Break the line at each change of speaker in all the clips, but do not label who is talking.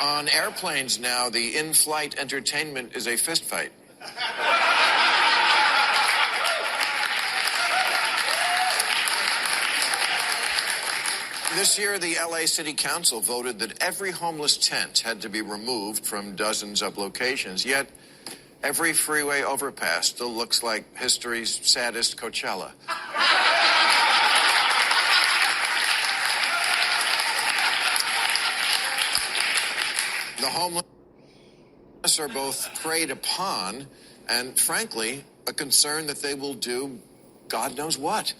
On airplanes now, the in-flight entertainment is a fist fight. This year, the LA City Council voted that every homeless tent had to be removed from dozens of locations. Yet, every freeway overpass still looks like history's saddest Coachella. The homeless are both preyed upon and, frankly, a concern that they will do God knows what.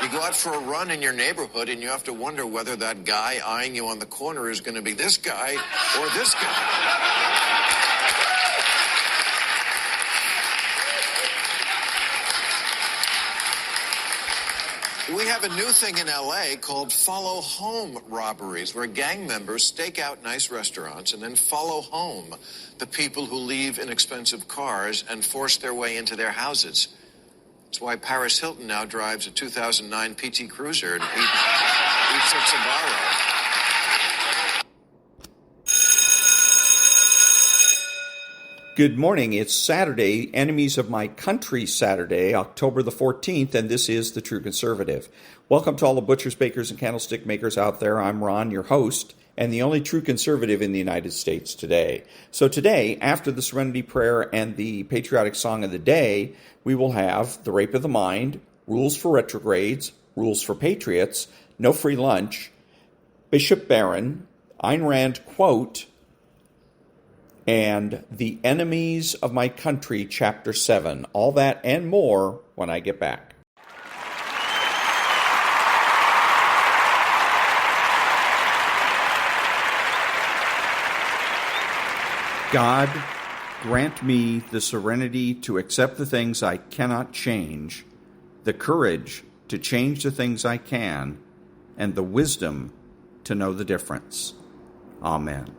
You go out for a run in your neighborhood and you have to wonder whether that guy eyeing you on the corner is going to be this guy or this guy. We have a new thing in LA called follow home robberies, where gang members stake out nice restaurants and then follow home the people who leave inexpensive cars and force their way into their houses. That's why Paris Hilton now drives a 2009 PT Cruiser and eats at Sbarro.
Good morning. It's Saturday, Enemies of My Country Saturday, October the 14th, and this is The True Conservative. Welcome to all the butchers, bakers, and candlestick makers out there. I'm Ron, your host, and the only true conservative in the United States today. So today, after the Serenity Prayer and the patriotic song of the day, we will have the rape of the mind, rules for retrogrades, rules for patriots, no free lunch, bishop-barron, Ayn Rand quote, and The Enemies of My Country, Chapter 7. All that and more when I get back. God, grant me the serenity to accept the things I cannot change, the courage to change the things I can, and the wisdom to know the difference. Amen.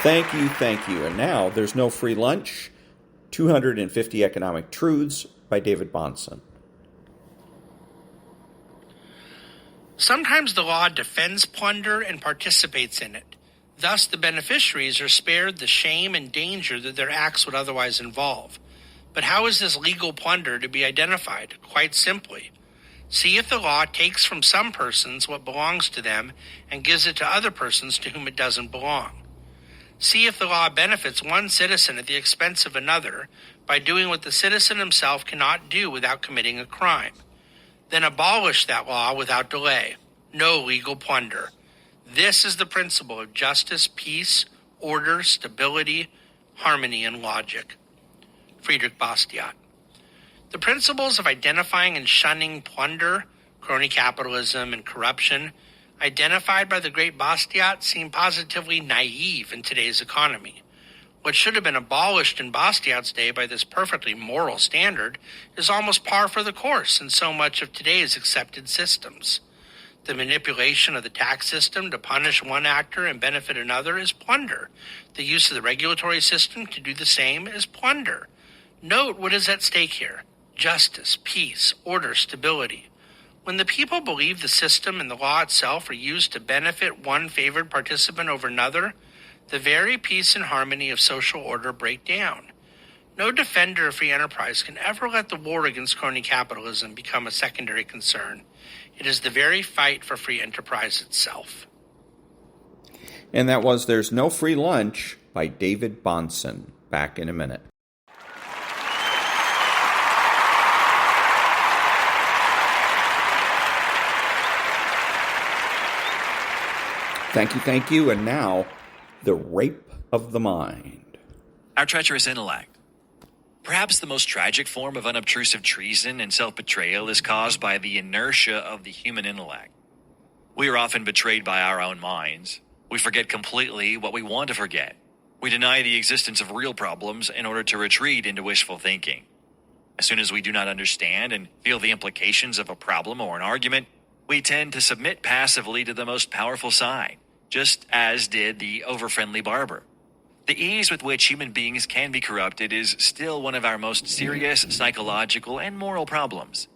Thank you. And now, there's no free lunch, 250 Economic Truths by David-Bahnsen.
Sometimes the law defends plunder and participates in it. Thus, the beneficiaries are spared the shame and danger that their acts would otherwise involve. But how is this legal plunder to be identified? Quite simply, see if the law takes from some persons what belongs to them and gives it to other persons to whom it doesn't belong. See if the law benefits one citizen at the expense of another by doing what the citizen himself cannot do without committing a crime. Then abolish that law without delay. No legal plunder. This is the principle of justice, peace, order, stability, harmony, and logic. Friedrich Bastiat. The principles of identifying and shunning plunder, crony capitalism, and corruption identified by the great Bastiat seem positively naive in today's economy. What should have been abolished in Bastiat's day by this perfectly moral standard is almost par for the course in so much of today's accepted systems. The manipulation of the tax system to punish one actor and benefit another is plunder. The use of the regulatory system to do the same is plunder. Note what is at stake here: justice, peace, order, stability. When the people believe the system and the law itself are used to benefit one favored participant over another, the very peace and harmony of social order break down. No defender of free enterprise can ever let the war against crony capitalism become a secondary concern. It is the very fight for free enterprise itself.
And that was There's No Free Lunch by David-Bahnsen. Back in a minute. Thank you. And now, The Rape of the Mind.
Our treacherous intellect. Perhaps the most tragic form of unobtrusive treason and self-betrayal is caused by the inertia of the human intellect. We are often betrayed by our own minds. We forget completely what we want to forget. We deny the existence of real problems in order to retreat into wishful thinking. As soon as we do not understand and feel the implications of a problem or an argument, we tend to submit passively to the most powerful side, just as did the over-friendly barber. The ease with which human beings can be corrupted is still one of our most serious psychological and moral problems.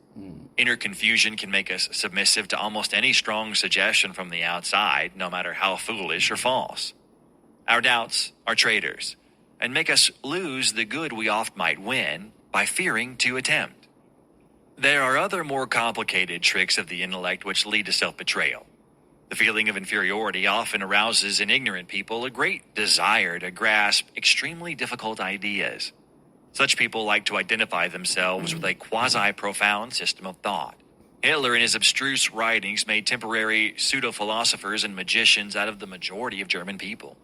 Inner confusion can make us submissive to almost any strong suggestion from the outside, no matter how foolish or false. Our doubts are traitors, and make us lose the good we oft might win by fearing to attempt. There are other more complicated tricks of the intellect which lead to self-betrayal. The feeling of inferiority often arouses in ignorant people a great desire to grasp extremely difficult ideas. Such people like to identify themselves with a quasi-profound system of thought. Hitler in his abstruse writings made temporary pseudo-philosophers and magicians out of the majority of German people.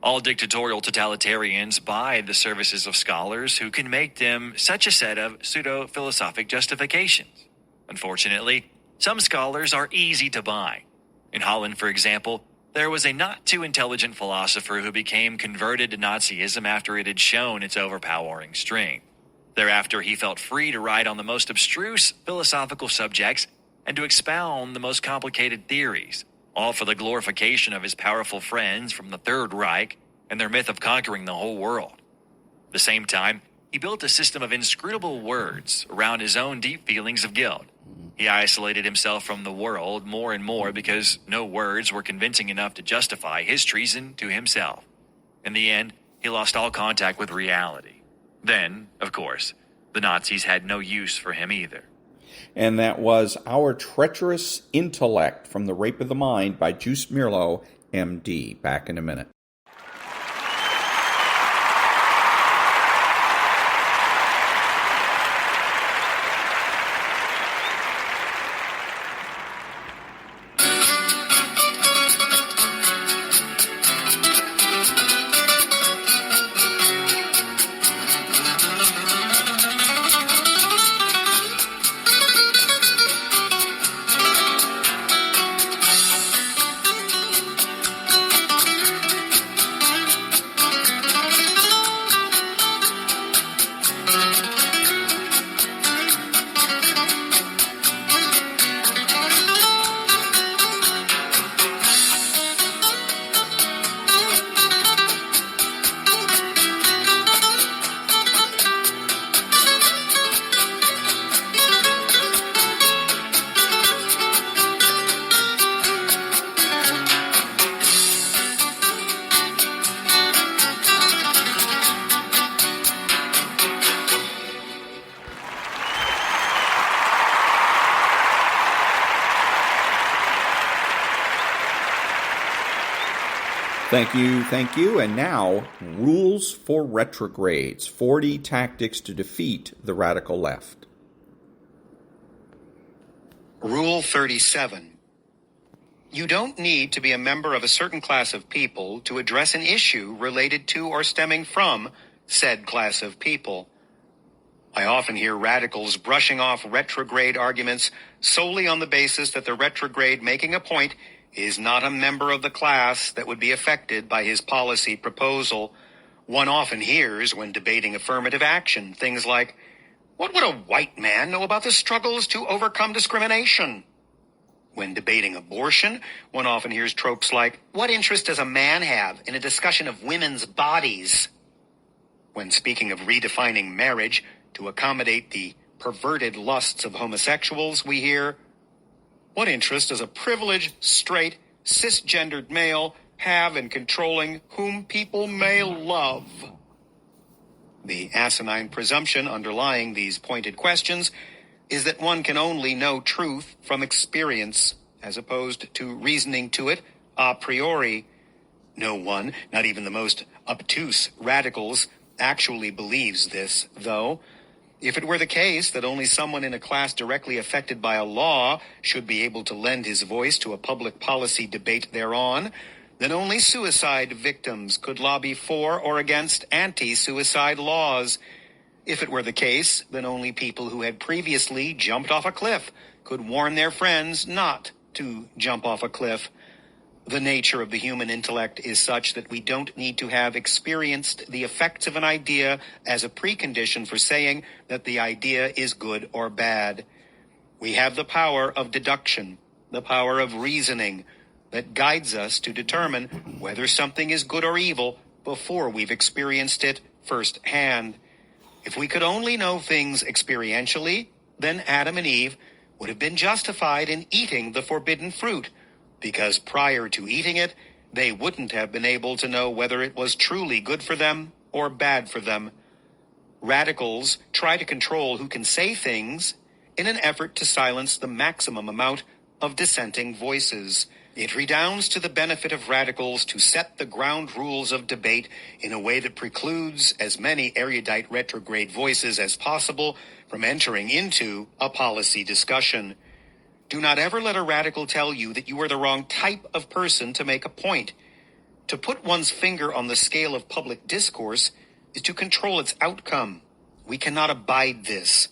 All dictatorial totalitarians buy the services of scholars who can make them such a set of pseudo-philosophic justifications. Unfortunately, some scholars are easy to buy. In Holland, for example, there was a not-too-intelligent philosopher who became converted to Nazism after it had shown its overpowering strength. Thereafter, he felt free to write on the most abstruse philosophical subjects and to expound the most complicated theories, all for the glorification of his powerful friends from the Third Reich and their myth of conquering the whole world. At the same time, he built a system of inscrutable words around his own deep feelings of guilt. He isolated himself from the world more and more because no words were convincing enough to justify his treason to himself. In the end, he lost all contact with reality. Then, of course, the Nazis had no use for him either.
And that was Our Treacherous Intellect from The Rape of the Mind by Joost-meerlo, M.D. Back in a minute. Thank you. And now, rules for retrogrades. 40 tactics to defeat the radical left.
Rule 37. You don't need to be a member of a certain class of people to address an issue related to or stemming from said class of people. I often hear radicals brushing off retrograde arguments solely on the basis that the retrograde making a point is not a member of the class that would be affected by his policy proposal. One often hears when debating affirmative action things like, "What would a white man know about the struggles to overcome discrimination?" When debating abortion, one often hears tropes like, "What interest does a man have in a discussion of women's bodies?" When speaking of redefining marriage to accommodate the perverted lusts of homosexuals, we hear, "What interest does a privileged, straight, cisgendered male have in controlling whom people may love?" The asinine presumption underlying these pointed questions is that one can only know truth from experience, as opposed to reasoning to it a priori. No one, not even the most obtuse radicals, actually believes this, though. If it were the case that only someone in a class directly affected by a law should be able to lend his voice to a public policy debate thereon, then only suicide victims could lobby for or against anti-suicide laws. If it were the case, then only people who had previously jumped off a cliff could warn their friends not to jump off a cliff. The nature of the human intellect is such that we don't need to have experienced the effects of an idea as a precondition for saying that the idea is good or bad. We have the power of deduction, the power of reasoning, that guides us to determine whether something is good or evil before we've experienced it firsthand. If we could only know things experientially, then Adam and Eve would have been justified in eating the forbidden fruit, because prior to eating it, they wouldn't have been able to know whether it was truly good for them or bad for them. Radicals try to control who can say things in an effort to silence the maximum amount of dissenting voices. It redounds to the benefit of radicals to set the ground rules of debate in a way that precludes as many erudite retrograde voices as possible from entering into a policy discussion. Do not ever let a radical tell you that you are the wrong type of person to make a point. To put one's finger on the scale of public discourse is to control its outcome. We cannot abide this.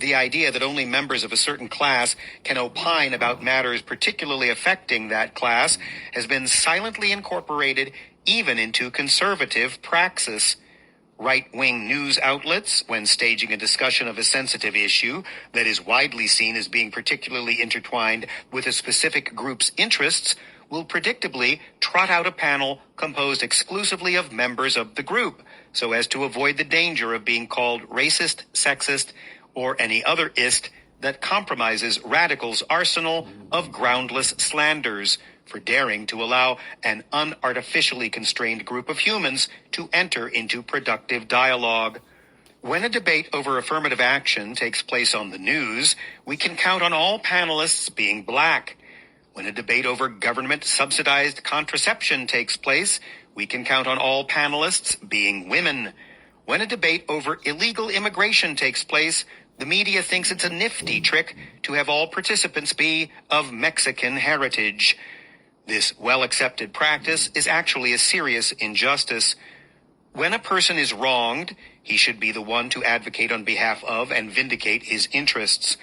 The idea that only members of a certain class can opine about matters particularly affecting that class has been silently incorporated even into conservative praxis. Right-wing news outlets, when staging a discussion of a sensitive issue that is widely seen as being particularly intertwined with a specific group's interests, will predictably trot out a panel composed exclusively of members of the group, so as to avoid the danger of being called racist, sexist, or any other ist that compromises radicals' arsenal of groundless slanders for daring to allow an unartificially constrained group of humans to enter into productive dialogue. When a debate over affirmative action takes place on the news, we can count on all panelists being black. When a debate over government-subsidized contraception takes place, we can count on all panelists being women. When a debate over illegal immigration takes place, the media thinks it's a nifty trick to have all participants be of Mexican heritage. This well-accepted practice is actually a serious injustice. When a person is wronged, he should be the one to advocate on behalf of and vindicate his interests.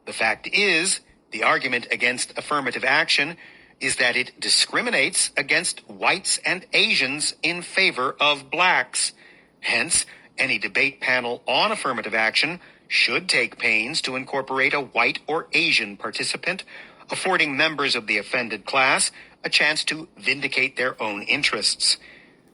The fact is, the argument against affirmative action is that it discriminates against whites and Asians in favor of blacks. Hence, any debate panel on affirmative action should take pains to incorporate a white or Asian participant, affording members of the offended class a chance to vindicate their own interests.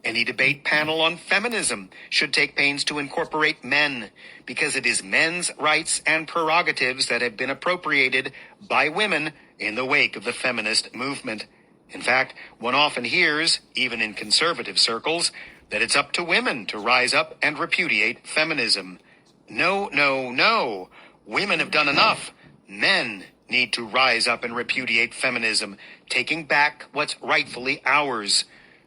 Any debate panel on feminism should take pains to incorporate men, because it is men's rights and prerogatives that have been appropriated by women in the wake of the feminist movement. In fact, one often hears, even in conservative circles, that it's up to women to rise up and repudiate feminism. No, no, no. Women have done enough. Men need to rise up and repudiate feminism, taking back what's rightfully ours.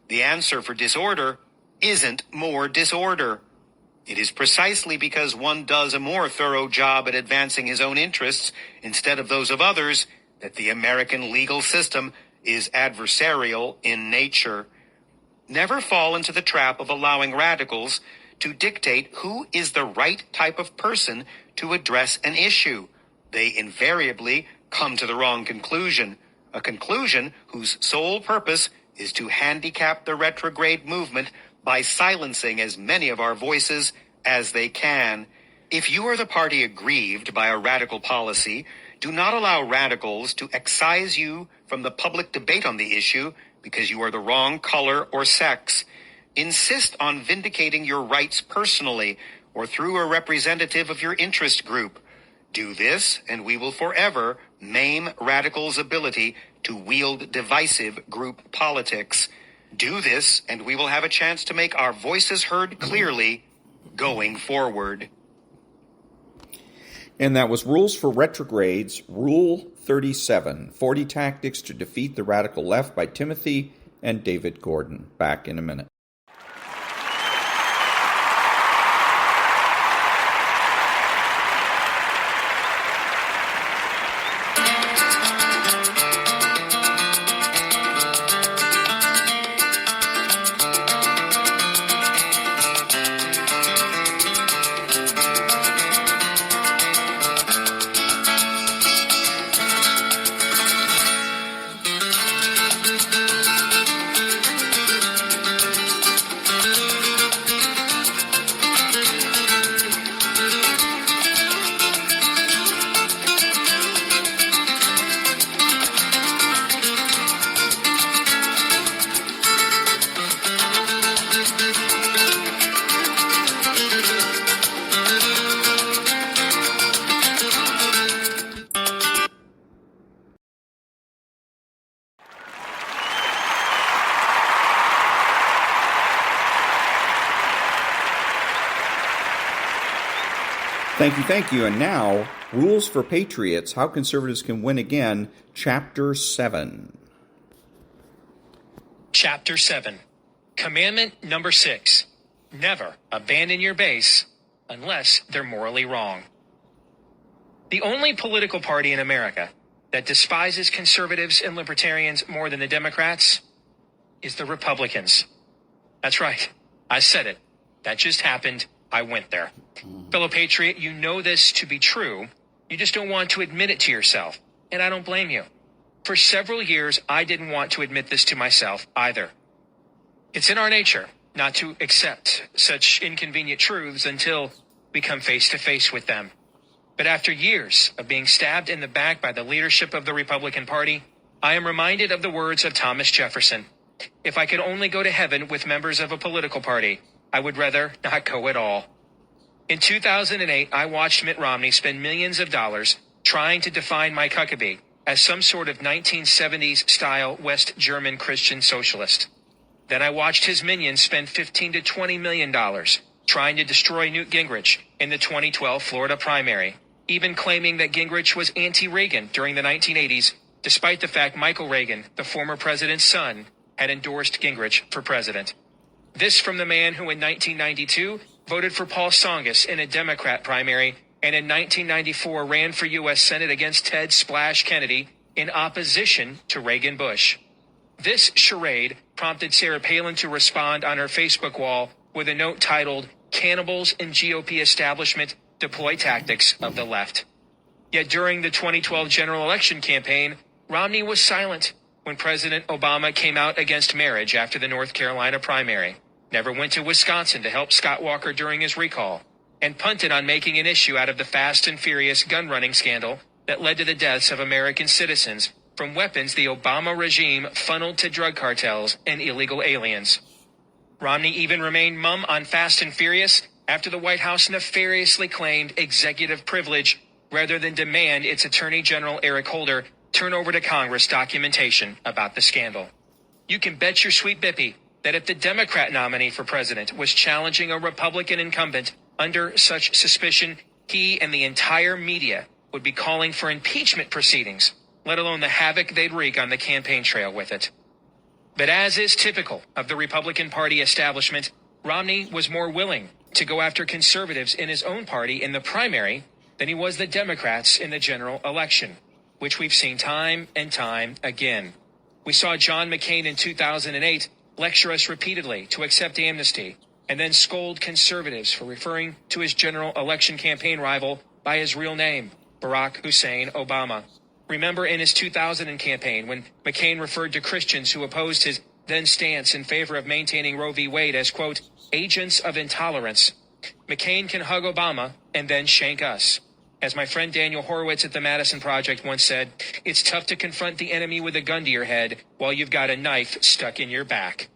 The answer for disorder isn't more disorder. It is precisely because one does a more thorough job at advancing his own interests instead of those of others that the American legal system is adversarial in nature. Never fall into the trap of allowing radicals to dictate who is the right type of person to address an issue. They invariably come to the wrong conclusion, a conclusion whose sole purpose is to handicap the retrograde movement by silencing as many of our voices as they can. If you are the party aggrieved by a radical policy, do not allow radicals to excise you from the public debate on the issue because you are the wrong color or sex. Insist on vindicating your rights personally or through a representative of your interest group. Do this, and we will forever maim radicals' ability to wield divisive group politics. Do this, and we will have a chance to make our voices heard clearly going forward.
And that was Rules for Retrogrades, Rule 37, 40 Tactics to Defeat the Radical Left by Timothy and David Gordon. Back in a minute. Thank you. And now, Rules for Patriots, How Conservatives Can Win Again, Chapter 7.
Chapter 7. Commandment number 6. Never abandon your base unless they're morally wrong. The only political party in America that despises conservatives and libertarians more than the Democrats is the Republicans. That's right. I said it. That just happened. I went there. Fellow patriot, you know this to be true. You just don't want to admit it to yourself. And I don't blame you. For several years, I didn't want to admit this to myself either. It's in our nature not to accept such inconvenient truths until we come face to face with them. But after years of being stabbed in the back by the leadership of the Republican Party, I am reminded of the words of Thomas Jefferson. If I could only go to heaven with members of a political party, I would rather not go at all. In 2008, I watched Mitt Romney spend millions of dollars trying to define Mike Huckabee as some sort of 1970s-style West German Christian socialist. Then I watched his minions spend $15 to $20 million trying to destroy Newt Gingrich in the 2012 Florida primary, even claiming that Gingrich was anti-Reagan during the 1980s, despite the fact Michael Reagan, the former president's son, had endorsed Gingrich for president. This from the man who in 1992 voted for Paul Tsongas in a Democrat primary and in 1994 ran for U.S. Senate against Ted Splash Kennedy in opposition to Reagan Bush. This charade prompted Sarah Palin to respond on her Facebook wall with a note titled, "Cannibals in GOP Establishment Deploy Tactics of the Left." Yet during the 2012 general election campaign, Romney was silent when President Obama came out against marriage after the North Carolina primary, never went to Wisconsin to help Scott Walker during his recall, and punted on making an issue out of the Fast and Furious gun-running scandal that led to the deaths of American citizens from weapons the Obama regime funneled to drug cartels and illegal aliens. Romney even remained mum on Fast and Furious after the White House nefariously claimed executive privilege rather than demand its Attorney General Eric Holder turn over to Congress documentation about the scandal. You can bet your sweet bippy that if the Democrat nominee for president was challenging a Republican incumbent under such suspicion, he and the entire media would be calling for impeachment proceedings, let alone the havoc they'd wreak on the campaign trail with it. But as is typical of the Republican Party establishment, Romney was more willing to go after conservatives in his own party in the primary than he was the Democrats in the general election, which we've seen time and time again. We saw John McCain in 2008 lecture us repeatedly to accept amnesty and then scold conservatives for referring to his general election campaign rival by his real name, Barack Hussein Obama. Remember in his 2000 campaign when McCain referred to Christians who opposed his then stance in favor of maintaining Roe v. Wade as, quote, agents of intolerance. McCain can hug Obama and then shank us. As my friend Daniel Horowitz at the Madison Project once said, it's tough to confront the enemy with a gun to your head while you've got a knife stuck in your back.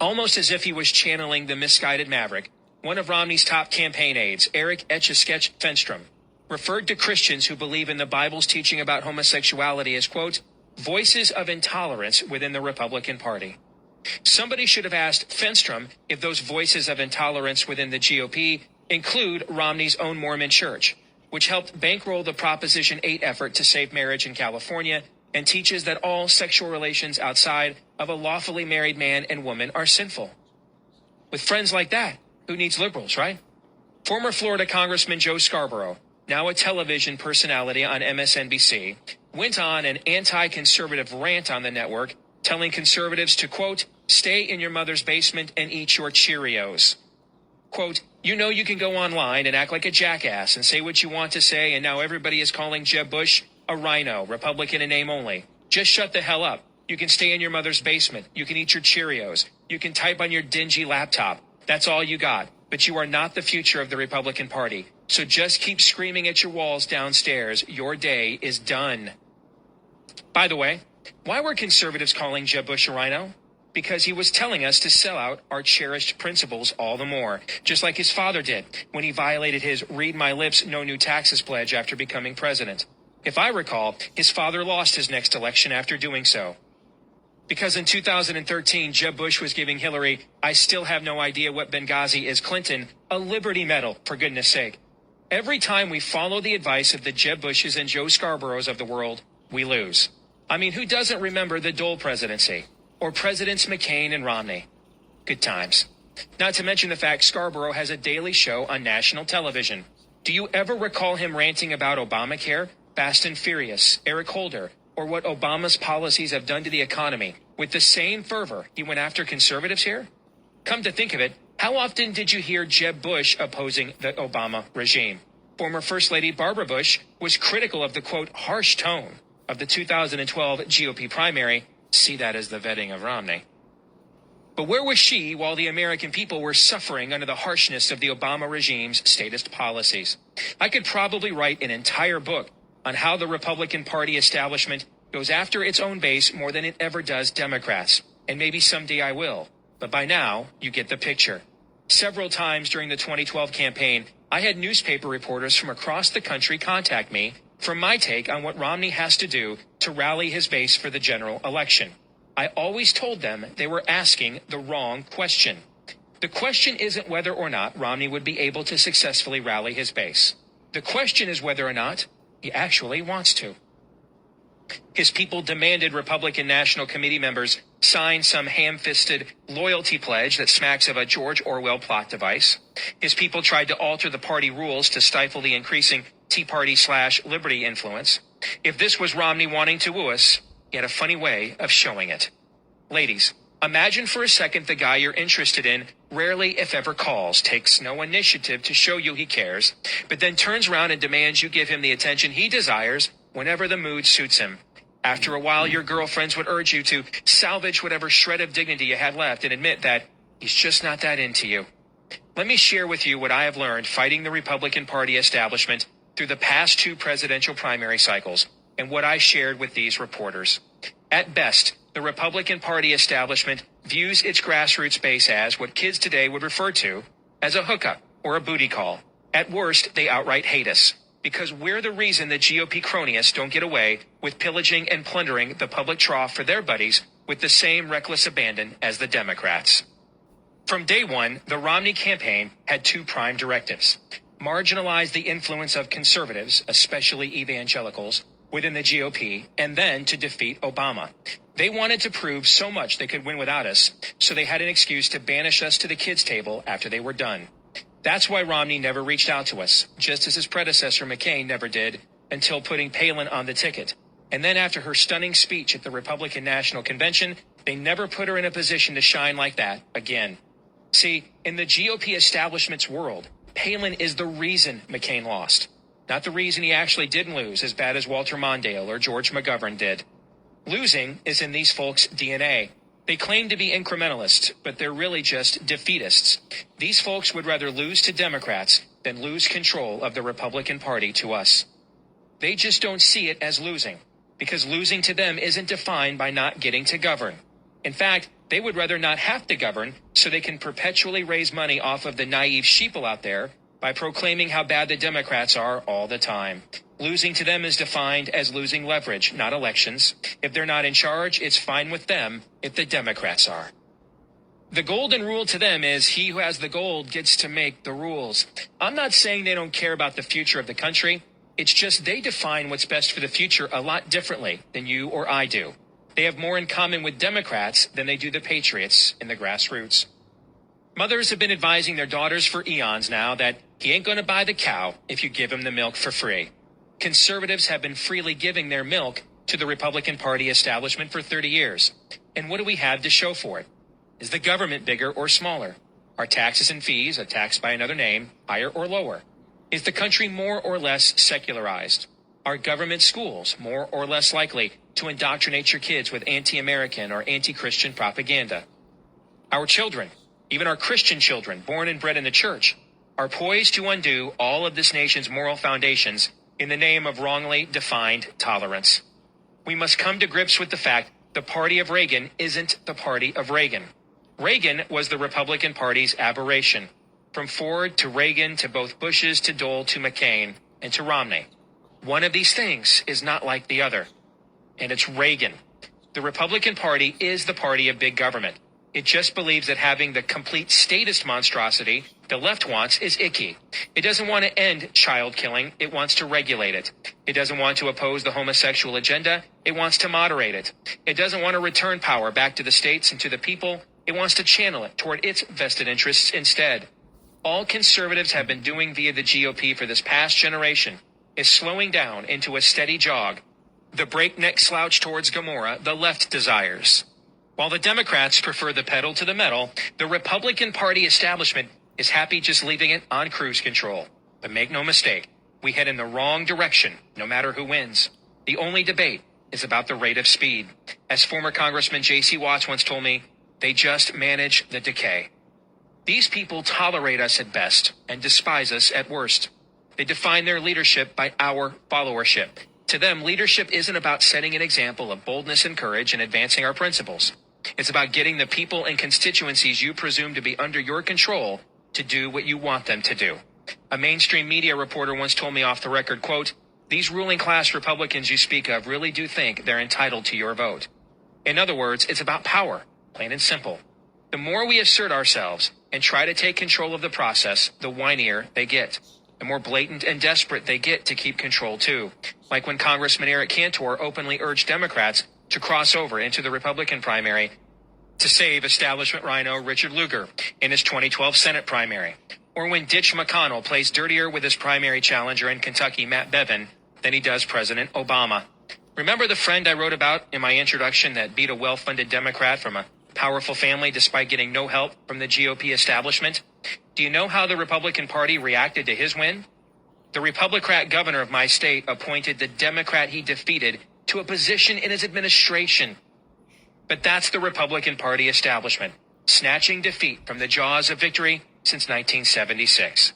Almost as if he was channeling the misguided maverick, one of Romney's top campaign aides, Eric Etch-a-Sketch Fenstrom, referred to Christians who believe in the Bible's teaching about homosexuality as, quote, voices of intolerance within the Republican Party. Somebody should have asked Fenstrom if those voices of intolerance within the GOP include Romney's own Mormon church, which helped bankroll the Proposition 8 effort to save marriage in California and teaches that all sexual relations outside of a lawfully married man and woman are sinful. With friends like that, who needs liberals, right? Former Florida Congressman Joe Scarborough, now a television personality on MSNBC, went on an anti-conservative rant on the network, telling conservatives to, quote, stay in your mother's basement and eat your Cheerios. Quote, you know you can go online and act like a jackass and say what you want to say, and now everybody is calling Jeb Bush a rhino, Republican in name only. Just shut the hell up. You can stay in your mother's basement. You can eat your Cheerios. You can type on your dingy laptop. That's all you got. But you are not the future of the Republican Party. So just keep screaming at your walls downstairs. Your day is done. By the way, why were conservatives calling Jeb Bush a rhino? Because he was telling us to sell out our cherished principles all the more, just like his father did when he violated his read my lips, no new taxes pledge after becoming president. If I recall, his father lost his next election after doing so. Because in 2013, Jeb Bush was giving Hillary, I still have no idea what Benghazi is, Clinton, A Liberty Medal, for goodness sake. Every time we follow the advice of the Jeb Bushes and Joe Scarboroughs of the world, we lose. I mean, who doesn't remember the Dole presidency? Or Presidents McCain and Romney? Good times. Not to mention the fact Scarborough has a daily show on national television. Do you ever recall him ranting about Obamacare, Fast and Furious, Eric Holder, or what Obama's policies have done to the economy with the same fervor he went after conservatives here? Come to think of it, how often did you hear Jeb Bush opposing the Obama regime? Former First Lady Barbara Bush was critical of the, quote, harsh tone of the 2012 GOP primary. See that as the vetting of Romney. But where was she while the American people were suffering under the harshness of the Obama regime's statist policies? I could probably write an entire book on how the Republican Party establishment goes after its own base more than it ever does Democrats. And maybe someday I will. But by now, you get the picture. Several times during the 2012 campaign, I had newspaper reporters from across the country contact me for my take on what Romney has to do to rally his base for the general election. I always told them they were asking the wrong question. The question isn't whether or not Romney would be able to successfully rally his base. The question is whether or not he actually wants to. His people demanded Republican National Committee members sign some ham-fisted loyalty pledge that smacks of a George Orwell plot device. His people tried to alter the party rules to stifle the increasing Tea Party/Liberty influence. If this was Romney wanting to woo us, he had a funny way of showing it. Ladies, imagine for a second the guy you're interested in rarely, if ever, calls, takes no initiative to show you he cares, but then turns around and demands you give him the attention he desires whenever the mood suits him. After a while, your girlfriends would urge you to salvage whatever shred of dignity you had left and admit that he's just not that into you. Let me share with you what I have learned fighting the Republican Party establishment through the past 2 presidential primary cycles, and what I shared with these reporters. At best, the Republican Party establishment views its grassroots base as what kids today would refer to as a hookup or a booty call. At worst, they outright hate us, because we're the reason the GOP cronies don't get away with pillaging and plundering the public trough for their buddies with the same reckless abandon as the Democrats. From day one, the Romney campaign had 2 prime directives: marginalize the influence of conservatives, especially evangelicals, within the GOP, and then to defeat Obama. They wanted to prove so much they could win without us, so they had an excuse to banish us to the kids' table after they were done. That's why Romney never reached out to us, just as his predecessor McCain never did, until putting Palin on the ticket. And then after her stunning speech at the Republican National Convention, they never put her in a position to shine like that again. See, in the GOP establishment's world, Palin is the reason McCain lost, not the reason he actually didn't lose as bad as Walter Mondale or George McGovern did. Losing is in these folks' DNA. They claim to be incrementalists, but they're really just defeatists. These folks would rather lose to Democrats than lose control of the Republican Party to us. They just don't see it as losing, because losing to them isn't defined by not getting to govern. In fact, they would rather not have to govern so they can perpetually raise money off of the naive sheeple out there by proclaiming how bad the Democrats are all the time. Losing to them is defined as losing leverage, not elections. If they're not in charge, it's fine with them if the Democrats are. The golden rule to them is he who has the gold gets to make the rules. I'm not saying they don't care about the future of the country. It's just they define what's best for the future a lot differently than you or I do. They have more in common with Democrats than they do the Patriots in the grassroots. Mothers have been advising their daughters for eons now that he ain't going to buy the cow if you give him the milk for free. Conservatives have been freely giving their milk to the Republican Party establishment for 30 years. And what do we have to show for it? Is the government bigger or smaller? Are taxes and fees, a tax by another name, higher or lower? Is the country more or less secularized? Are government schools more or less likely to indoctrinate your kids with anti-American or anti-Christian propaganda? Our children, even our Christian children born and bred in the church, are poised to undo all of this nation's moral foundations in the name of wrongly defined tolerance. We must come to grips with the fact the party of Reagan isn't the party of Reagan. Reagan was the Republican Party's aberration. From Ford to Reagan to both Bushes to Dole to McCain and to Romney. One of these things is not like the other. And it's Reagan. The Republican Party is the party of big government. It just believes that having the complete statist monstrosity the left wants is icky. It doesn't want to end child killing. It wants to regulate it. It doesn't want to oppose the homosexual agenda. It wants to moderate it. It doesn't want to return power back to the states and to the people. It wants to channel it toward its vested interests instead. All conservatives have been doing via the GOP for this past generation is slowing down into a steady jog, the breakneck slouch towards Gomorrah the left desires. While the Democrats prefer the pedal to the metal, the Republican Party establishment is happy just leaving it on cruise control. But make no mistake, we head in the wrong direction, no matter who wins. The only debate is about the rate of speed. As former Congressman J.C. Watts once told me, they just manage the decay. These people tolerate us at best and despise us at worst. They define their leadership by our followership. To them, leadership isn't about setting an example of boldness and courage and advancing our principles. It's about getting the people and constituencies you presume to be under your control to do what you want them to do. A mainstream media reporter once told me off the record, quote, "These ruling class Republicans you speak of really do think they're entitled to your vote." In other words, it's about power, plain and simple. The more we assert ourselves and try to take control of the process, the whinier they get. The more blatant and desperate they get to keep control too. Like when Congressman Eric Cantor openly urged Democrats to cross over into the Republican primary to save establishment rhino Richard Lugar in his 2012 Senate primary. Or when Ditch McConnell plays dirtier with his primary challenger in Kentucky, Matt Bevin, than he does President Obama. Remember the friend I wrote about in my introduction that beat a well-funded Democrat from a powerful family despite getting no help from the GOP establishment? Do you know how the Republican Party reacted to his win? The Republican governor of my state appointed the Democrat he defeated to a position in his administration. But that's the Republican Party establishment, snatching defeat from the jaws of victory since 1976.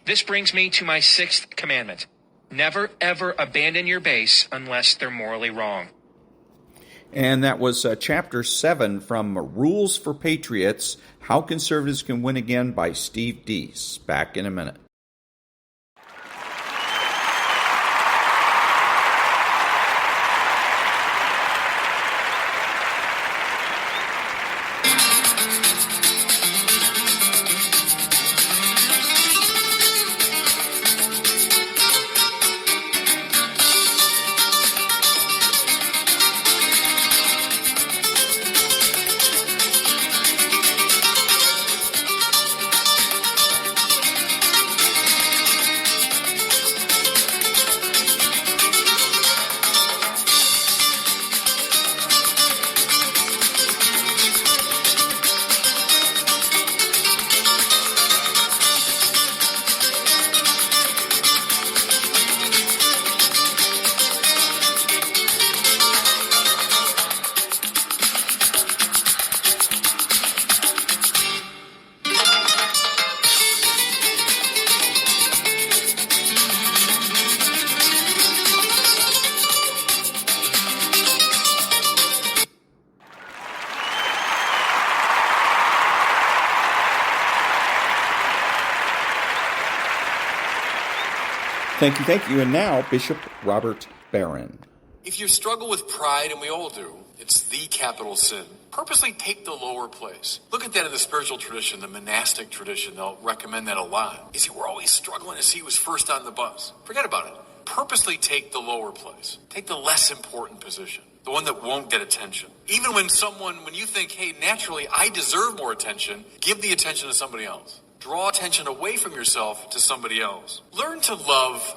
This brings me to my sixth commandment. Never, ever abandon your base unless they're morally wrong.
And that was Chapter 7 from Rules for Patriots, How Conservatives Can Win Again by Steve-Deace. Back in a minute. Thank you. And now, Bishop Robert Barron.
If you struggle with pride, and we all do, it's the capital sin. Purposely take the lower place. Look at that in the spiritual tradition, the monastic tradition. They'll recommend that a lot. You see, we're always struggling to see who's first on the bus. Forget about it. Purposely take the lower place. Take the less important position. The one that won't get attention. Even when you think, hey, naturally, I deserve more attention, give the attention to somebody else. Draw attention away from yourself to somebody else. Learn to love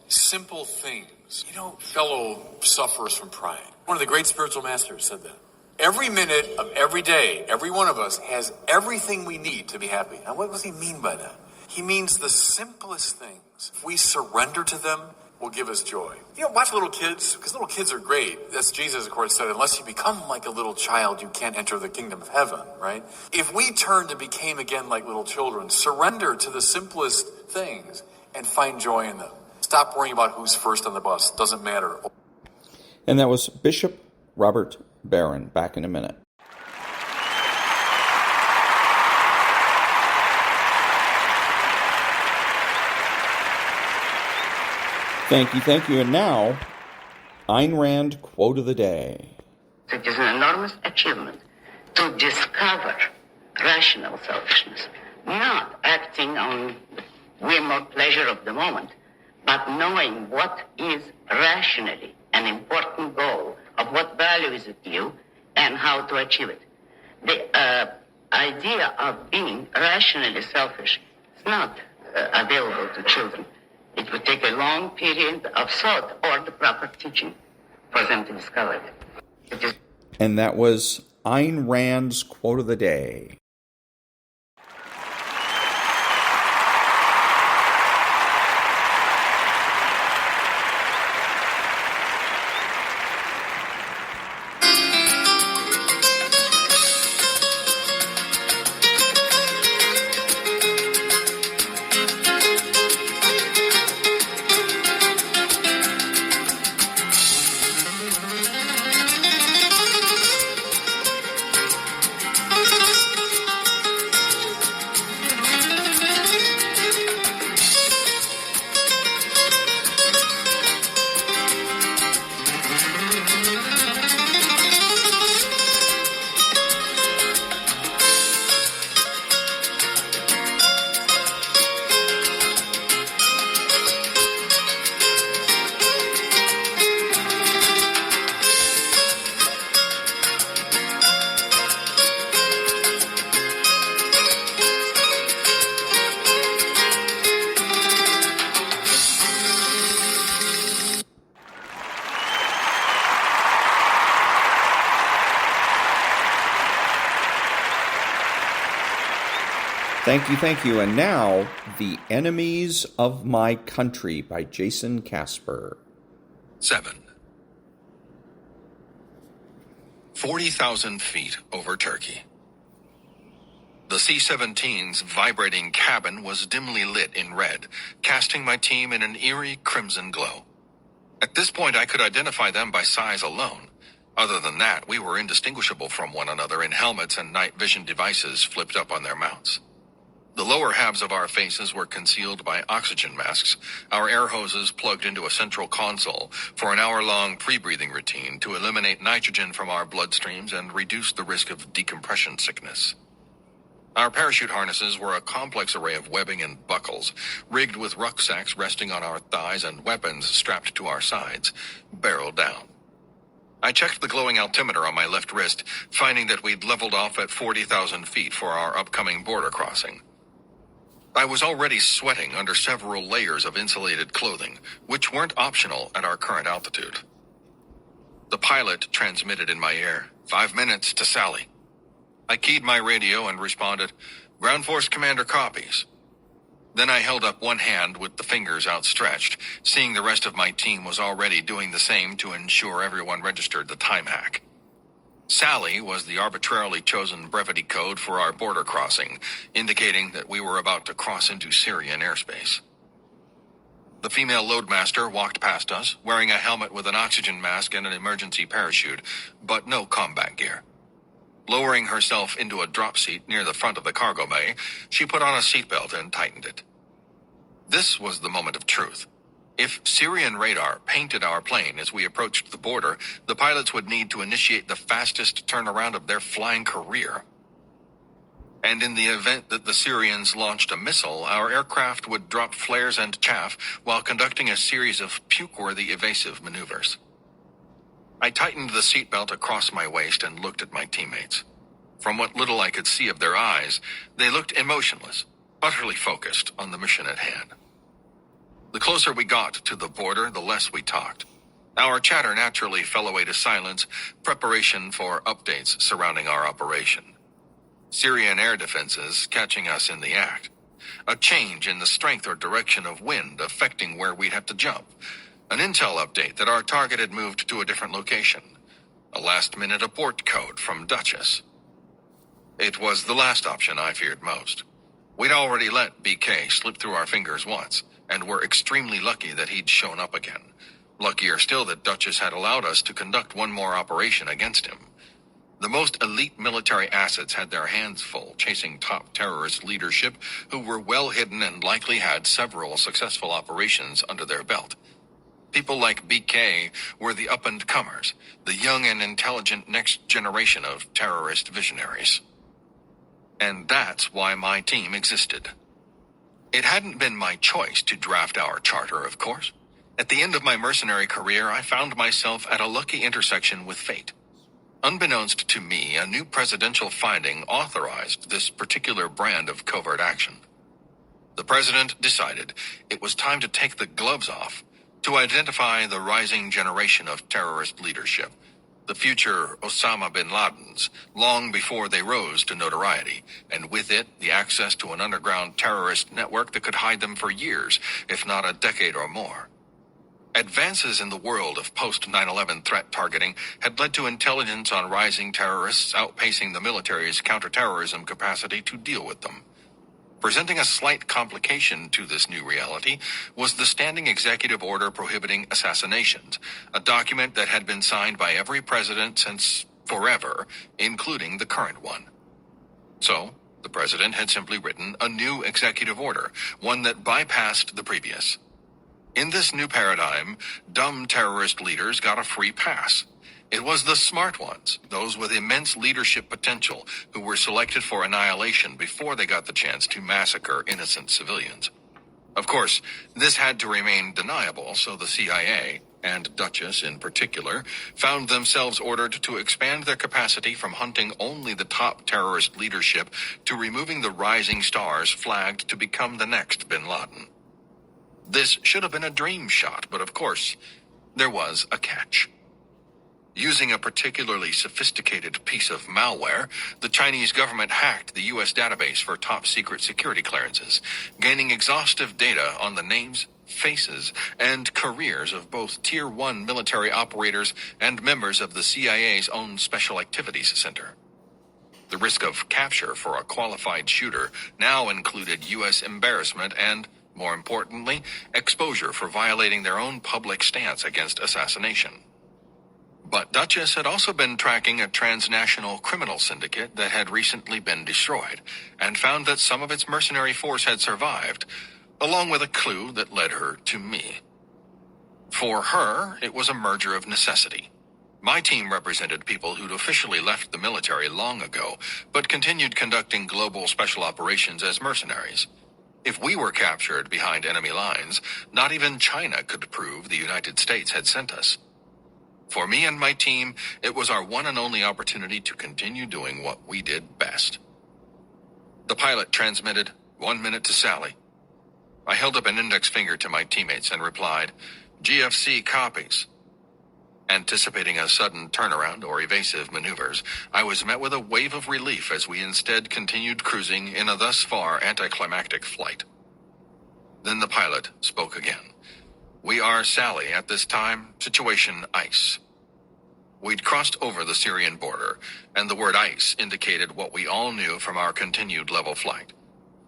simple things. Fellow sufferers from pride. One of the great spiritual masters said that. Every minute of every day, every one of us has everything we need to be happy. Now, what does he mean by that? He means the simplest things. If we surrender to them, will give us joy. Watch little kids, because little kids are great. That's Jesus, of course, said, unless you become like a little child, you can't enter the kingdom of heaven, right? If we turn to become again like little children, surrender to the simplest things and find joy in them. Stop worrying about who's first on the bus. Doesn't matter.
And that was Bishop Robert Barron. Back in a minute. Thank you. And now, Ayn Rand quote of the day.
It is an enormous achievement to discover rational selfishness, not acting on whim or pleasure of the moment, but knowing what is rationally an important goal, of what value is it to you, and how to achieve it. The idea of being rationally selfish is not available to children. It would take a long period of thought or the proper teaching for them to discover it.
And that was Ayn Rand's quote of the day. Thank you. And now, The Enemies of My Country by Jason-Kasper.
7. 40,000 feet over Turkey. The C-17's vibrating cabin was dimly lit in red, casting my team in an eerie crimson glow. At this point, I could identify them by size alone. Other than that, we were indistinguishable from one another in helmets and night vision devices flipped up on their mounts. The lower halves of our faces were concealed by oxygen masks, our air hoses plugged into a central console for an hour-long pre-breathing routine to eliminate nitrogen from our bloodstreams and reduce the risk of decompression sickness. Our parachute harnesses were a complex array of webbing and buckles, rigged with rucksacks resting on our thighs and weapons strapped to our sides, barrel down. I checked the glowing altimeter on my left wrist, finding that we'd leveled off at 40,000 feet for our upcoming border crossing. I was already sweating under several layers of insulated clothing, which weren't optional at our current altitude. The pilot transmitted in my ear, 5 minutes to Sally. I keyed my radio and responded, "Ground Force Commander copies." Then I held up one hand with the fingers outstretched, seeing the rest of my team was already doing the same to ensure everyone registered the time hack. Sally was the arbitrarily chosen brevity code for our border crossing, indicating that we were about to cross into Syrian airspace. The female loadmaster walked past us, wearing a helmet with an oxygen mask and an emergency parachute, but no combat gear. Lowering herself into a drop seat near the front of the cargo bay, she put on a seatbelt and tightened it. This was the moment of truth. If Syrian radar painted our plane as we approached the border, the pilots would need to initiate the fastest turnaround of their flying career. And in the event that the Syrians launched a missile, our aircraft would drop flares and chaff while conducting a series of puke-worthy evasive maneuvers. I tightened the seatbelt across my waist and looked at my teammates. From what little I could see of their eyes, they looked emotionless, utterly focused on the mission at hand. The closer we got to the border, the less we talked. Our chatter naturally fell away to silence, preparation for updates surrounding our operation. Syrian air defenses catching us in the act. A change in the strength or direction of wind affecting where we'd have to jump. An intel update that our target had moved to a different location. A last-minute abort code from Duchess. It was the last option I feared most. We'd already let BK slip through our fingers once, and were extremely lucky that he'd shown up again. Luckier still that Duchess had allowed us to conduct one more operation against him. The most elite military assets had their hands full chasing top terrorist leadership who were well hidden and likely had several successful operations under their belt. People like BK were the up-and-comers, the young and intelligent next generation of terrorist visionaries. And that's why my team existed. It hadn't been my choice to draft our charter, of course. At the end of my mercenary career, I found myself at a lucky intersection with fate. Unbeknownst to me, a new presidential finding authorized this particular brand of covert action. The president decided it was time to take the gloves off to identify the rising generation of terrorist leadership, the future Osama bin Ladens, long before they rose to notoriety, and with it, the access to an underground terrorist network that could hide them for years, if not a decade or more. Advances in the world of post-9/11 threat targeting had led to intelligence on rising terrorists outpacing the military's counterterrorism capacity to deal with them. Presenting a slight complication to this new reality was the Standing Executive Order Prohibiting Assassinations, a document that had been signed by every president since forever, including the current one. So, the president had simply written a new executive order, one that bypassed the previous. In this new paradigm, dumb terrorist leaders got a free pass. It was the smart ones, those with immense leadership potential, who were selected for annihilation before they got the chance to massacre innocent civilians. Of course, this had to remain deniable, so the CIA, and Duchess in particular, found themselves ordered to expand their capacity from hunting only the top terrorist leadership to removing the rising stars flagged to become the next bin Laden. This should have been a dream shot, but of course, there was a catch. Using a particularly sophisticated piece of malware, the Chinese government hacked the U.S. database for top-secret security clearances, gaining exhaustive data on the names, faces, and careers of both Tier 1 military operators and members of the CIA's own Special Activities Center. The risk of capture for a qualified shooter now included U.S. embarrassment and, more importantly, exposure for violating their own public stance against assassination. But Duchess had also been tracking a transnational criminal syndicate that had recently been destroyed, and found that some of its mercenary force had survived, along with a clue that led her to me. For her, it was a merger of necessity. My team represented people who'd officially left the military long ago, but continued conducting global special operations as mercenaries. If we were captured behind enemy lines, not even China could prove the United States had sent us. For me and my team, it was our one and only opportunity to continue doing what we did best. The pilot transmitted, 1 minute to Sally. I held up an index finger to my teammates and replied, GFC copies. Anticipating a sudden turnaround or evasive maneuvers, I was met with a wave of relief as we instead continued cruising in a thus far anticlimactic flight. Then the pilot spoke again. We are Sally at this time, situation ice. We'd crossed over the Syrian border, and the word ice indicated what we all knew from our continued level flight.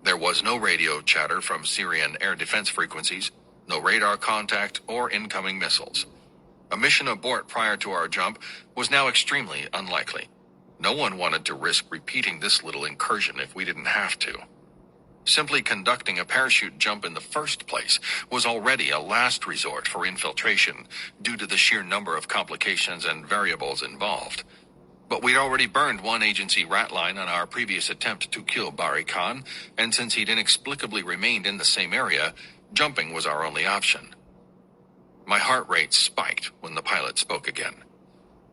There was no radio chatter from Syrian air defense frequencies, no radar contact or incoming missiles. A mission abort prior to our jump was now extremely unlikely. No one wanted to risk repeating this little incursion if we didn't have to. Simply conducting a parachute jump in the first place was already a last resort for infiltration due to the sheer number of complications and variables involved. But we'd already burned one agency rat line on our previous attempt to kill Bari Khan, and since he'd inexplicably remained in the same area, jumping was our only option. My heart rate spiked when the pilot spoke again.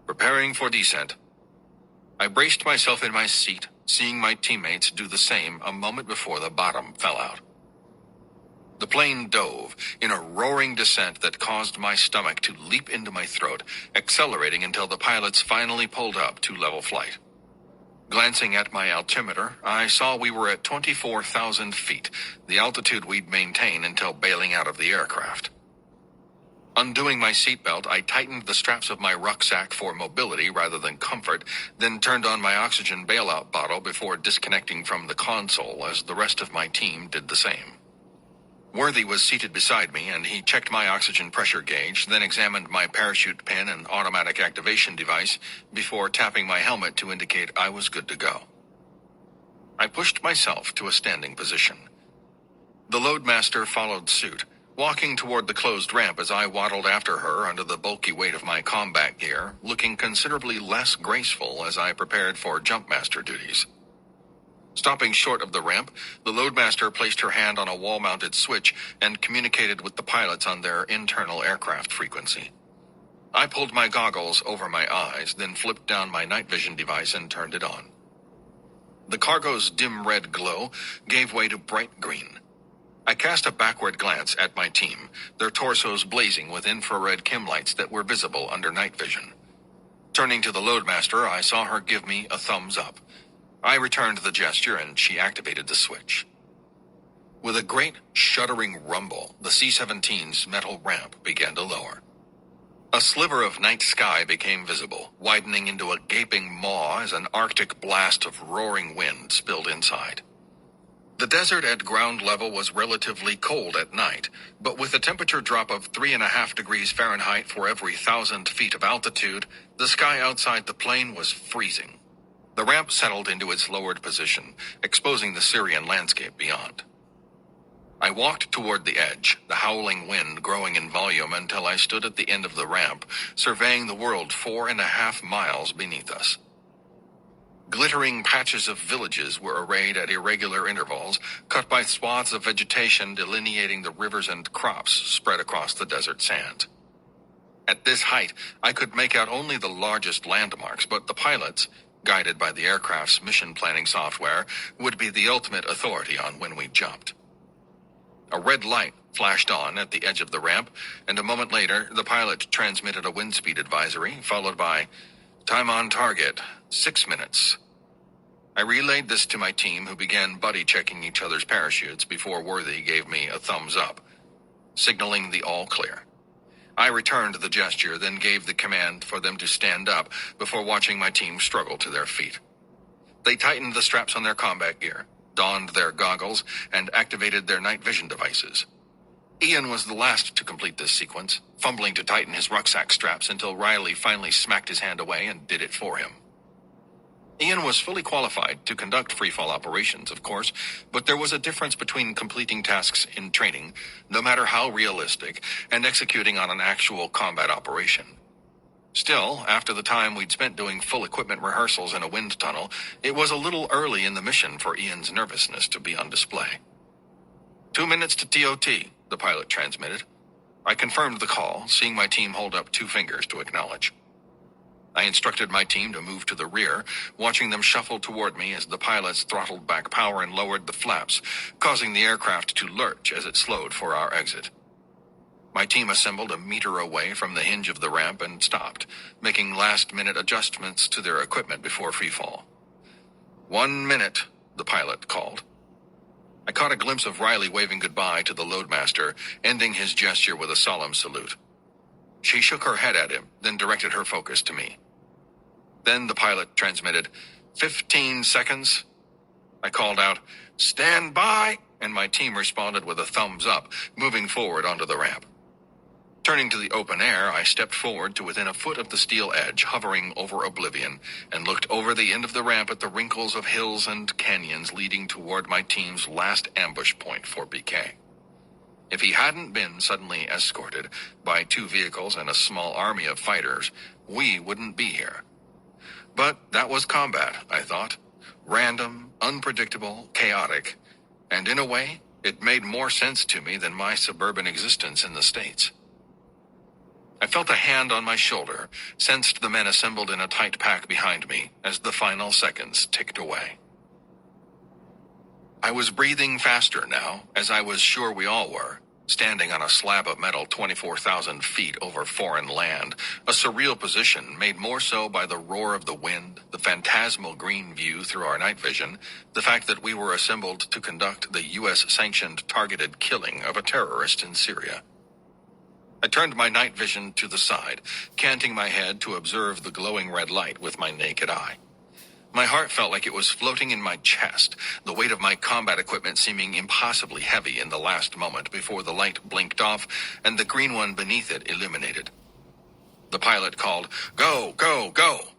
Preparing for descent. I braced myself in my seat, seeing my teammates do the same a moment before the bottom fell out. The plane dove in a roaring descent that caused my stomach to leap into my throat, accelerating until the pilots finally pulled up to level flight. Glancing at my altimeter, I saw we were at 24,000 feet, the altitude we'd maintain until bailing out of the aircraft. Undoing my seatbelt, I tightened the straps of my rucksack for mobility rather than comfort, then turned on my oxygen bailout bottle before disconnecting from the console as the rest of my team did the same. Worthy was seated beside me, and he checked my oxygen pressure gauge, then examined my parachute pin and automatic activation device before tapping my helmet to indicate I was good to go. I pushed myself to a standing position. The loadmaster followed suit, walking toward the closed ramp as I waddled after her under the bulky weight of my combat gear, looking considerably less graceful as I prepared for jumpmaster duties. Stopping short of the ramp, the loadmaster placed her hand on a wall-mounted switch and communicated with the pilots on their internal aircraft frequency. I pulled my goggles over my eyes, then flipped down my night vision device and turned it on. The cargo's dim red glow gave way to bright green. I cast a backward glance at my team, their torsos blazing with infrared chem lights that were visible under night vision. Turning to the loadmaster, I saw her give me a thumbs up. I returned the gesture and she activated the switch. With a great shuddering rumble, the C-17's metal ramp began to lower. A sliver of night sky became visible, widening into a gaping maw as an Arctic blast of roaring wind spilled inside. The desert at ground level was relatively cold at night, but with a temperature drop of 3.5 degrees Fahrenheit for every 1,000 feet of altitude, the sky outside the plane was freezing. The ramp settled into its lowered position, exposing the Syrian landscape beyond. I walked toward the edge, the howling wind growing in volume until I stood at the end of the ramp, surveying the world 4.5 miles beneath us. Glittering patches of villages were arrayed at irregular intervals, cut by swaths of vegetation delineating the rivers and crops spread across the desert sand. At this height, I could make out only the largest landmarks, but the pilots, guided by the aircraft's mission planning software, would be the ultimate authority on when we jumped. A red light flashed on at the edge of the ramp, and a moment later, the pilot transmitted a wind speed advisory, followed by, "Time on target, 6 minutes." I relayed this to my team, who began buddy-checking each other's parachutes before Worthy gave me a thumbs up, signaling the all clear. I returned the gesture, then gave the command for them to stand up before watching my team struggle to their feet. They tightened the straps on their combat gear, donned their goggles, and activated their night vision devices. Ian was the last to complete this sequence, fumbling to tighten his rucksack straps until Riley finally smacked his hand away and did it for him. Ian was fully qualified to conduct freefall operations, of course, but there was a difference between completing tasks in training, no matter how realistic, and executing on an actual combat operation. Still, after the time we'd spent doing full equipment rehearsals in a wind tunnel, it was a little early in the mission for Ian's nervousness to be on display. 2 minutes to TOT, the pilot transmitted. I confirmed the call, seeing my team hold up 2 fingers to acknowledge. I instructed my team to move to the rear, watching them shuffle toward me as the pilots throttled back power and lowered the flaps, causing the aircraft to lurch as it slowed for our exit. My team assembled a meter away from the hinge of the ramp and stopped, making last-minute adjustments to their equipment before freefall. 1 minute, the pilot called. I caught a glimpse of Riley waving goodbye to the loadmaster, ending his gesture with a solemn salute. She shook her head at him, then directed her focus to me. Then the pilot transmitted, 15 seconds. I called out, "Stand by," and my team responded with a thumbs up, moving forward onto the ramp. Turning to the open air, I stepped forward to within a foot of the steel edge, hovering over oblivion, and looked over the end of the ramp at the wrinkles of hills and canyons leading toward my team's last ambush point for BK. If he hadn't been suddenly escorted by 2 vehicles and a small army of fighters, we wouldn't be here. But that was combat, I thought. Random, unpredictable, chaotic, and in a way, it made more sense to me than my suburban existence in the States. I felt a hand on my shoulder, sensed the men assembled in a tight pack behind me as the final seconds ticked away. I was breathing faster now, as I was sure we all were, standing on a slab of metal 24,000 feet over foreign land, a surreal position made more so by the roar of the wind, the phantasmal green view through our night vision, the fact that we were assembled to conduct the U.S.-sanctioned targeted killing of a terrorist in Syria. I turned my night vision to the side, canting my head to observe the glowing red light with my naked eye. My heart felt like it was floating in my chest, the weight of my combat equipment seeming impossibly heavy in the last moment before the light blinked off and the green one beneath it illuminated. The pilot called, "Go, go, go!"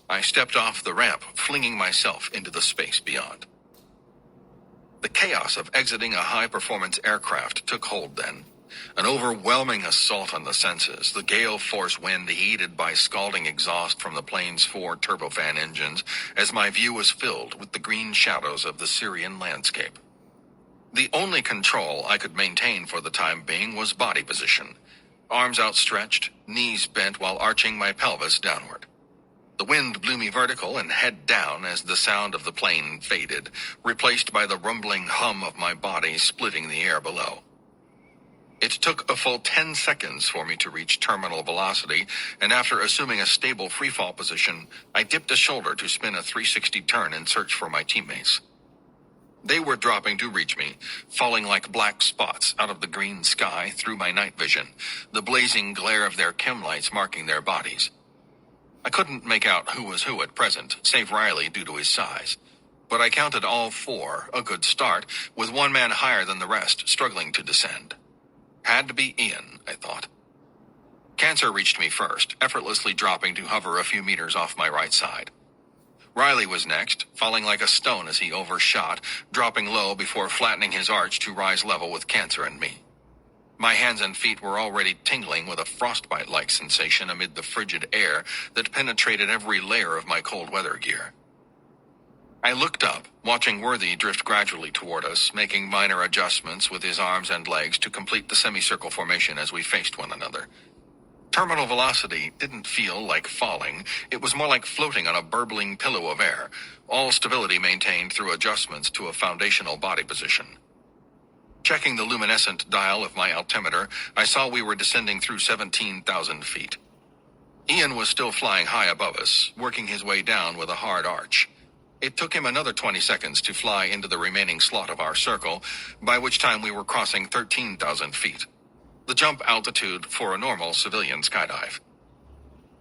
I stepped off the ramp, flinging myself into the space beyond. The chaos of exiting a high-performance aircraft took hold then. An overwhelming assault on the senses, the gale-force wind heated by scalding exhaust from the plane's 4 turbofan engines as my view was filled with the green shadows of the Syrian landscape. The only control I could maintain for the time being was body position. Arms outstretched, knees bent while arching my pelvis downward. The wind blew me vertical and head down as the sound of the plane faded, replaced by the rumbling hum of my body splitting the air below. It took a full 10 seconds for me to reach terminal velocity, and after assuming a stable freefall position, I dipped a shoulder to spin a 360 turn and search for my teammates. They were dropping to reach me, falling like black spots out of the green sky through my night vision, the blazing glare of their chem lights marking their bodies. I couldn't make out who was who at present, save Riley due to his size. But I counted all 4, a good start, with one man higher than the rest, struggling to descend. Had to be Ian, I thought. Cancer reached me first, effortlessly dropping to hover a few meters off my right side. Riley was next, falling like a stone as he overshot, dropping low before flattening his arch to rise level with Cancer and me. My hands and feet were already tingling with a frostbite-like sensation amid the frigid air that penetrated every layer of my cold weather gear. I looked up, watching Worthy drift gradually toward us, making minor adjustments with his arms and legs to complete the semicircle formation as we faced one another. Terminal velocity didn't feel like falling. It was more like floating on a burbling pillow of air, all stability maintained through adjustments to a foundational body position. Checking the luminescent dial of my altimeter, I saw we were descending through 17,000 feet. Ian was still flying high above us, working his way down with a hard arch. It took him another 20 seconds to fly into the remaining slot of our circle, by which time we were crossing 13,000 feet. The jump altitude for a normal civilian skydive.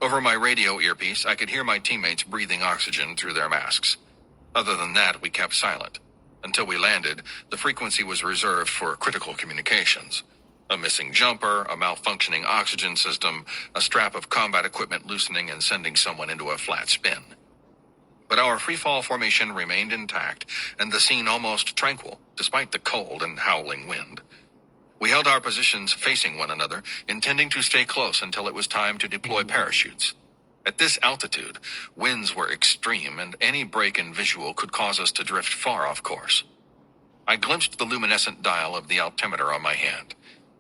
Over my radio earpiece, I could hear my teammates breathing oxygen through their masks. Other than that, we kept silent. Until we landed, the frequency was reserved for critical communications. A missing jumper, a malfunctioning oxygen system, a strap of combat equipment loosening and sending someone into a flat spin. But our freefall formation remained intact, and the scene almost tranquil, despite the cold and howling wind. We held our positions facing one another, intending to stay close until it was time to deploy parachutes. At this altitude, winds were extreme, and any break in visual could cause us to drift far off course. I glimpsed the luminescent dial of the altimeter on my hand.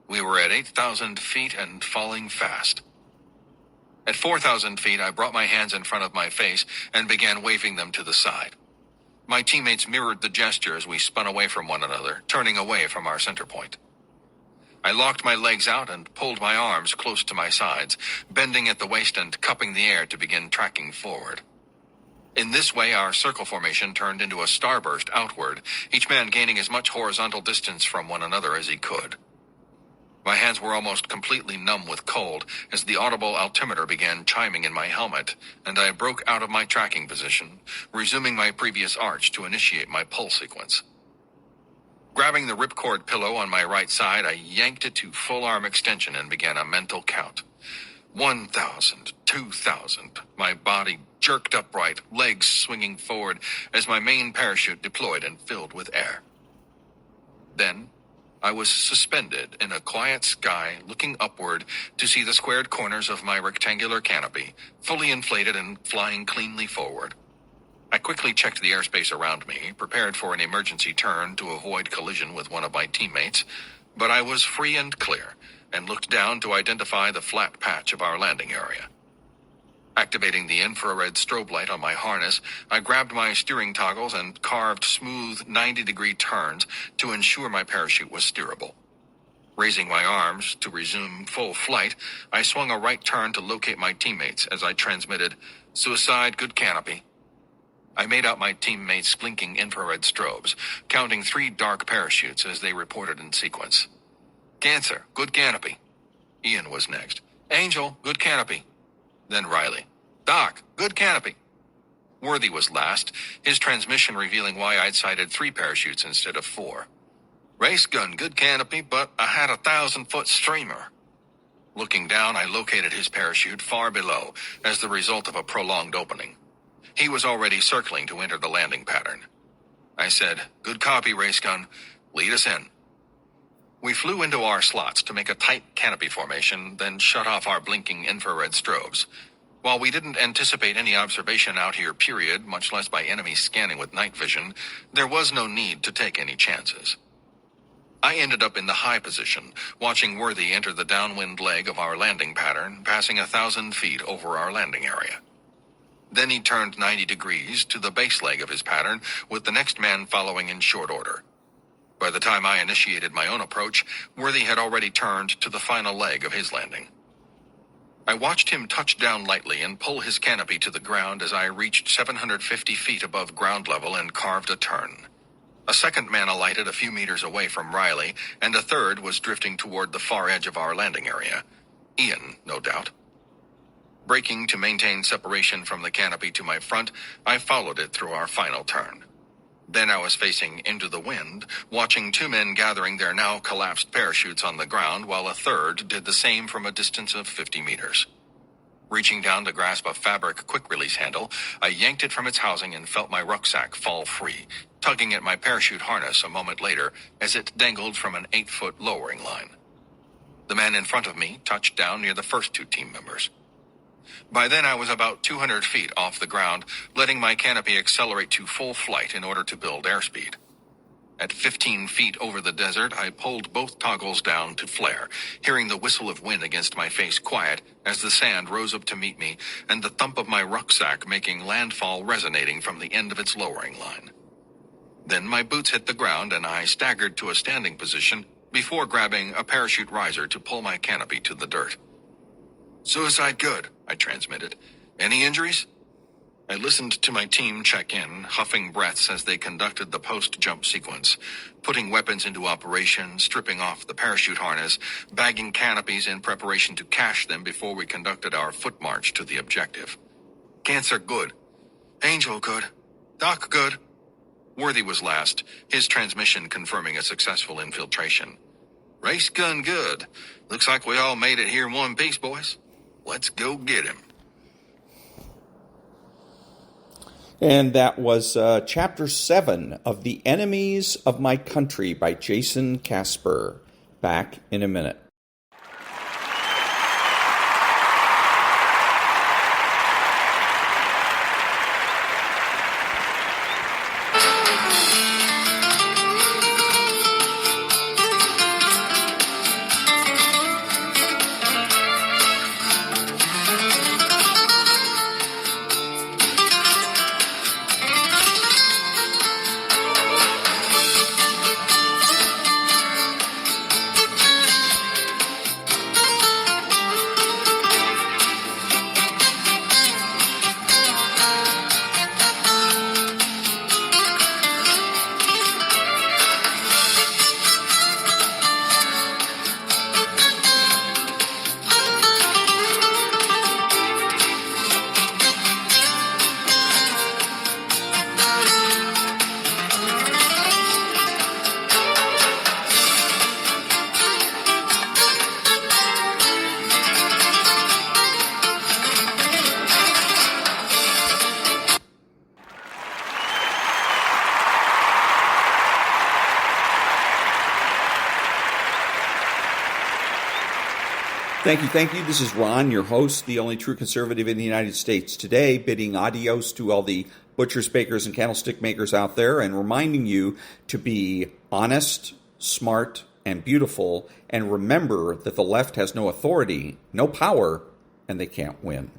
We were at 8,000 feet and falling fast. At 4,000 feet, I brought my hands in front of my face and began waving them to the side. My teammates mirrored the gesture as we spun away from one another, turning away from our center point. I locked my legs out and pulled my arms close to my sides, bending at the waist and cupping the air to begin tracking forward. In this way, our circle formation turned into a starburst outward, each man gaining as much horizontal distance from one another as he could. My hands were almost completely numb with cold as the audible altimeter began chiming in my helmet, and I broke out of my tracking position, resuming my previous arch to initiate my pull sequence. Grabbing the ripcord pillow on my right side, I yanked it to full arm extension and began a mental count. 1,000, 2,000. My body jerked upright, legs swinging forward as my main parachute deployed and filled with air. Then, I was suspended in a quiet sky, looking upward to see the squared corners of my rectangular canopy, fully inflated and flying cleanly forward. I quickly checked the airspace around me, prepared for an emergency turn to avoid collision with one of my teammates, but I was free and clear, and looked down to identify the flat patch of our landing area. Activating the infrared strobe light on my harness, I grabbed my steering toggles and carved smooth 90-degree turns to ensure my parachute was steerable. Raising my arms to resume full flight, I swung a right turn to locate my teammates as I transmitted, "Suicide, good canopy." I made out my teammates' blinking infrared strobes, counting 3 dark parachutes as they reported in sequence. "Cancer, good canopy." Ian was next. "Angel, good canopy." Then Riley. "Doc, good canopy." Worthy was last, his transmission revealing why I'd sighted 3 parachutes instead of 4. "Race gun, good canopy, but I had a 1,000-foot streamer." Looking down, I located his parachute far below as the result of a prolonged opening. He was already circling to enter the landing pattern. I said, "Good copy, race gun. Lead us in." We flew into our slots to make a tight canopy formation, then shut off our blinking infrared strobes. While we didn't anticipate any observation out here, period, much less by enemy scanning with night vision, there was no need to take any chances. I ended up in the high position, watching Worthy enter the downwind leg of our landing pattern, passing 1,000 feet over our landing area. Then he turned 90 degrees to the base leg of his pattern, with the next man following in short order. By the time I initiated my own approach, Worthy had already turned to the final leg of his landing. I watched him touch down lightly and pull his canopy to the ground as I reached 750 feet above ground level and carved a turn. A second man alighted a few meters away from Riley, and a third was drifting toward the far edge of our landing area. Ian, no doubt. Braking to maintain separation from the canopy to my front, I followed it through our final turn. Then I was facing into the wind, watching two men gathering their now collapsed parachutes on the ground, while a third did the same from a distance of 50 meters. Reaching down to grasp a fabric quick-release handle, I yanked it from its housing and felt my rucksack fall free, tugging at my parachute harness a moment later as it dangled from an 8-foot lowering line. The man in front of me touched down near the first two team members. By then I was about 200 feet off the ground, letting my canopy accelerate to full flight in order to build airspeed. At 15 feet over the desert, I pulled both toggles down to flare, hearing the whistle of wind against my face quiet as the sand rose up to meet me and the thump of my rucksack making landfall resonating from the end of its lowering line. Then my boots hit the ground and I staggered to a standing position before grabbing a parachute riser to pull my canopy to the dirt. "Suicide good," I transmitted. "Any injuries?" I listened to my team check in, huffing breaths as they conducted the post-jump sequence, putting weapons into operation, stripping off the parachute harness, bagging canopies in preparation to cache them before we conducted our foot march to the objective. "Cancer good. Angel good. Doc good." Worthy was last, his transmission confirming a successful infiltration. "Race gun good. Looks like we all made it here in one piece, boys. Let's go get him."
And that was Chapter 7 of The Enemies of My Country by Jason-Kasper. Back in a minute. Thank you. This is Ron, your host, the only true conservative in the United States. Today, bidding adios to all the butchers, bakers, and candlestick makers out there, and reminding you to be honest, smart, and beautiful, and remember that the left has no authority, no power, and they can't win.